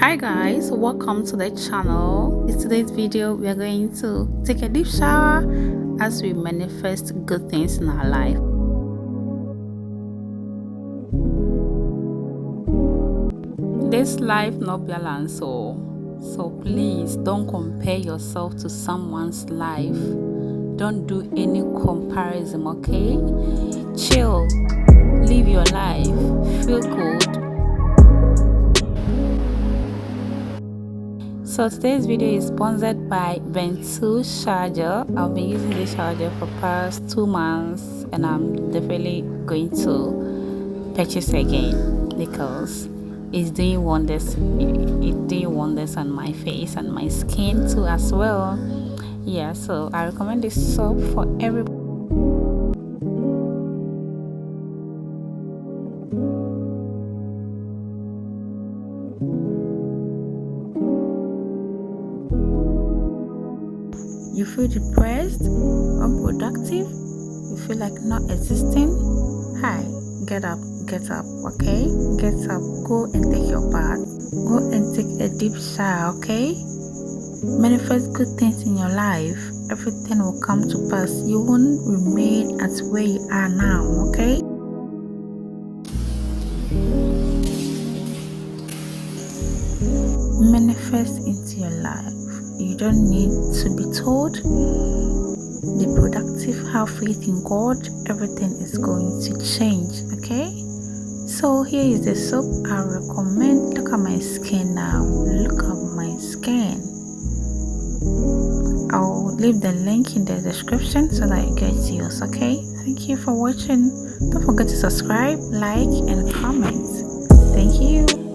Hi guys, welcome to the channel. In today's video we are going to take a deep shower as we manifest good things in our life. This life no balance, so please don't compare yourself to someone's life. Don't do any comparison, okay? Chill, live your life, feel good. So today's video is sponsored by Ventu charger. I've been using this charger for past 2 months and I'm definitely going to purchase again because it's doing wonders. It's doing wonders on my face and my skin too as well. Yeah, so I recommend this soap for everybody. You feel depressed, unproductive, you feel like not existing? Hi, get up, okay? Get up, go and take your bath, go and take a deep shower, okay? Manifest good things in your life. Everything will come to pass. You won't remain at where you are now, okay? Manifest into your life. You don't need to be told. Be productive, have faith in God. Everything is going to change, okay? So here is the soap I recommend. Look at my skin now. Look at my skin. I'll leave the link in the description so that you get yours, okay? Thank you for watching. Don't forget to subscribe, like, and comment. Thank you.